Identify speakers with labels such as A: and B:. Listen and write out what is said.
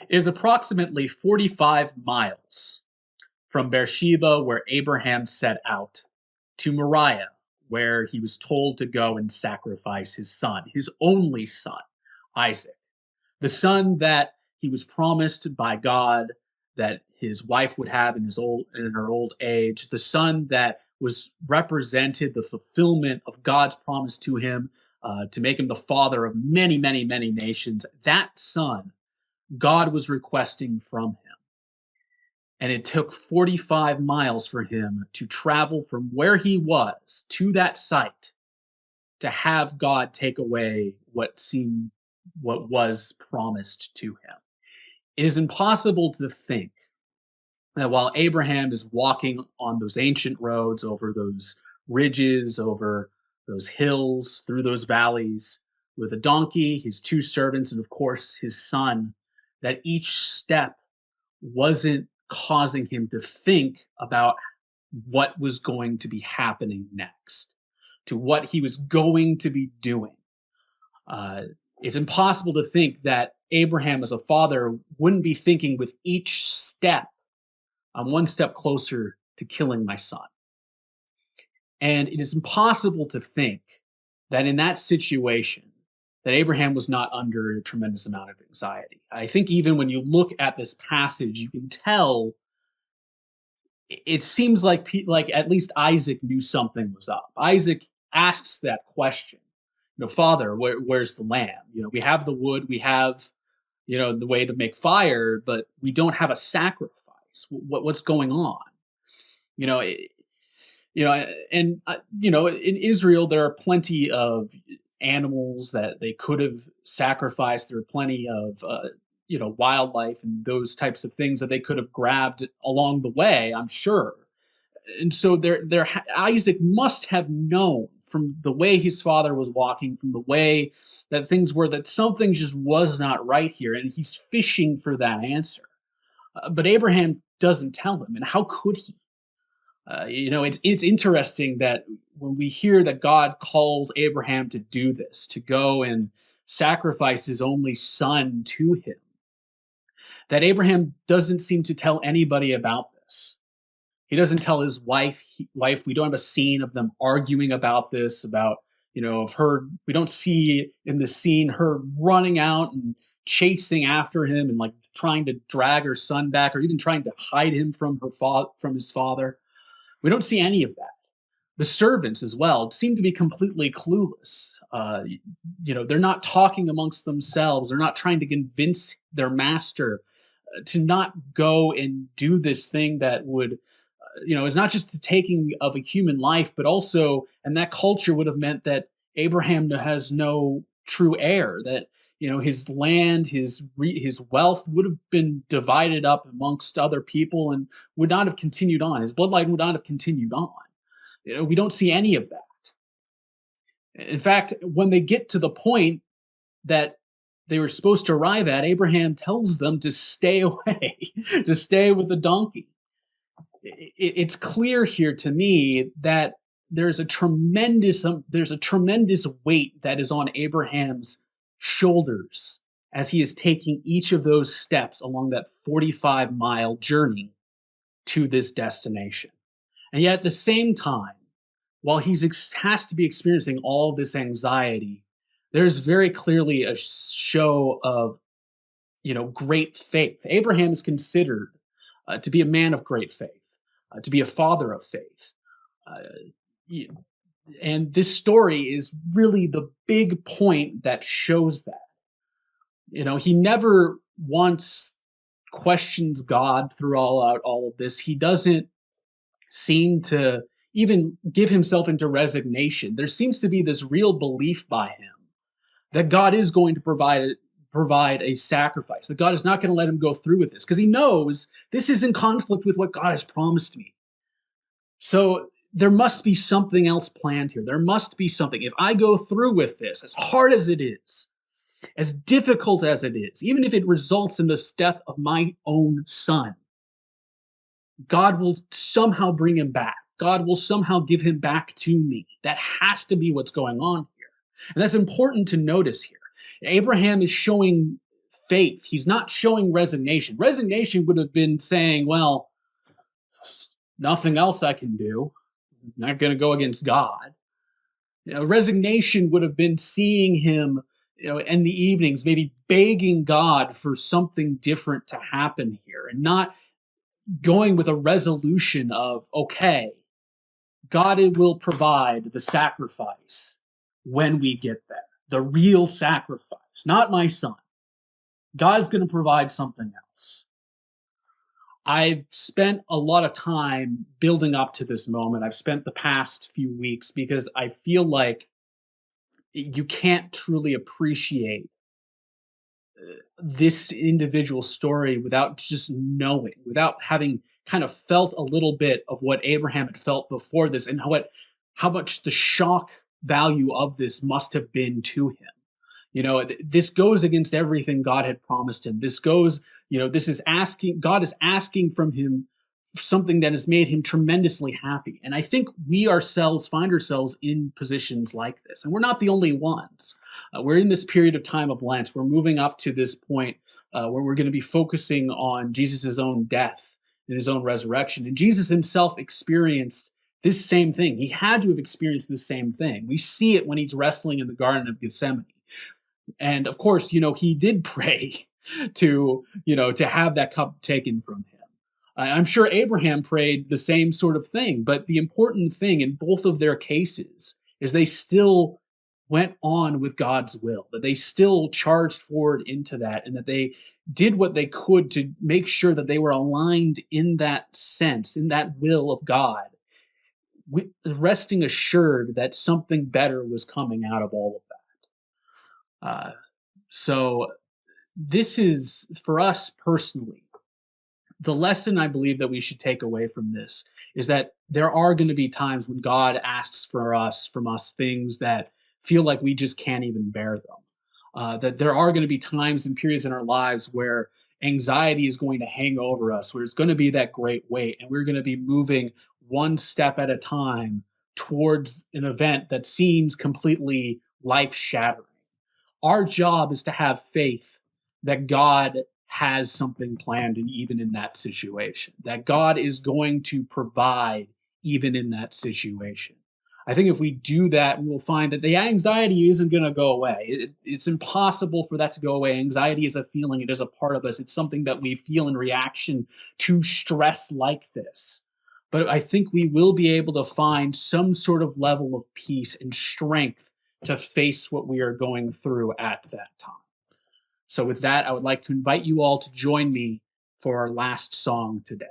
A: It is approximately 45 miles from Beersheba, where Abraham set out, to Moriah, where he was told to go and sacrifice his son, his only son, Isaac, the son that he was promised by God that his wife would have in her old age, the son that was represented the fulfillment of God's promise to him to make him the father of many, many, many nations. That son God was requesting from him. And it took 45 miles for him to travel from where he was to that site to have God take away what was promised to him. It is impossible to think that while Abraham is walking on those ancient roads over those ridges, over those hills, through those valleys, with a donkey, his two servants, and of course his son, that each step wasn't causing him to think about what was going to be happening next, to what he was going to be doing. It's impossible to think that Abraham, as a father, wouldn't be thinking with each step, I'm one step closer to killing my son. And it is impossible to think that in that situation, that Abraham was not under a tremendous amount of anxiety. I think even when you look at this passage, you can tell it seems like at least Isaac knew something was up. Isaac asks that question, Father, where's the lamb? We have the wood, we have, the way to make fire, but we don't have a sacrifice. What's going on? You know, it, and in Israel there are plenty of animals that they could have sacrificed. There are plenty of wildlife and those types of things that they could have grabbed along the way, I'm sure. And so Isaac must have known from the way his father was walking, from the way that things were, that something just was not right here, and he's fishing for that answer. But Abraham doesn't tell him, and how could he? It's interesting that when we hear that God calls Abraham to do this, to go and sacrifice his only son to him, that Abraham doesn't seem to tell anybody about this. He doesn't tell his wife. We don't have a scene of them arguing about this, of her. We don't see in the scene her running out and chasing after him and like trying to drag her son back, or even trying to hide him from his father. We don't see any of that. The servants as well seem to be completely clueless. They're not talking amongst themselves. They're not trying to convince their master to not go and do this thing that would, is not just the taking of a human life, but also, and that culture would have meant that Abraham has no true heir, that his land, his wealth would have been divided up amongst other people and would not have continued on. His bloodline would not have continued on. We don't see any of that. In fact, when they get to the point that they were supposed to arrive at, Abraham tells them to stay away, to stay with the donkey. It's clear here to me that there's a tremendous weight that is on Abraham's shoulders as he is taking each of those steps along that 45-mile journey to this destination. And yet at the same time, while he has to be experiencing all this anxiety, there's very clearly a show of, great faith. Abraham is considered to be a man of great faith, to be a father of faith. And this story is really the big point that shows that. He never once questions God through all of this. He doesn't seem to even give himself into resignation. There seems to be this real belief by him that God is going to provide a sacrifice, that God is not going to let him go through with this, because he knows this is in conflict with what God has promised me. So there must be something else planned here. There must be something. If I go through with this, as hard as it is, as difficult as it is, even if it results in the death of my own son, God will somehow bring him back. God will somehow give him back to me. That has to be what's going on here. And that's important to notice here. Abraham is showing faith. He's not showing resignation. Resignation would have been saying, well, nothing else I can do. I'm not going to go against God. Resignation would have been seeing him, in the evenings, maybe begging God for something different to happen here, and not going with a resolution of, okay, God will provide the sacrifice when we get there, the real sacrifice, not my son. God's going to provide something else. I've spent a lot of time building up to this moment. I've spent the past few weeks because I feel like you can't truly appreciate this individual story without just knowing, without having kind of felt a little bit of what Abraham had felt before this, and how much the shock value of this must have been to him. This goes against everything God had promised him. This is asking, God is asking from him something that has made him tremendously happy. And I think we ourselves find ourselves in positions like this. And we're not the only ones. We're in this period of time of Lent. We're moving up to this point where we're going to be focusing on Jesus' own death and his own resurrection. And Jesus himself experienced this same thing. He had to have experienced the same thing. We see it when he's wrestling in the Garden of Gethsemane. And of course, he did pray to have that cup taken from him. I'm sure Abraham prayed the same sort of thing, but the important thing in both of their cases is they still went on with God's will, that they still charged forward into that, and that they did what they could to make sure that they were aligned in that sense, in that will of God, resting assured that something better was coming out of all of that. So this is, for us personally, the lesson I believe that we should take away from this is that there are going to be times when God asks from us things that feel like we just can't even bear them. That there are going to be times and periods in our lives where anxiety is going to hang over us, where it's going to be that great weight, and we're going to be moving one step at a time towards an event that seems completely life-shattering. Our job is to have faith that God has something planned, and even in that situation, that God is going to provide even in that situation. I think if we do that, we will find that the anxiety isn't going to go away. It's impossible for that to go away. Anxiety is a feeling, it is a part of us. It's something that we feel in reaction to stress like this. But I think we will be able to find some sort of level of peace and strength to face what we are going through at that time. So with that, I would like to invite you all to join me for our last song today.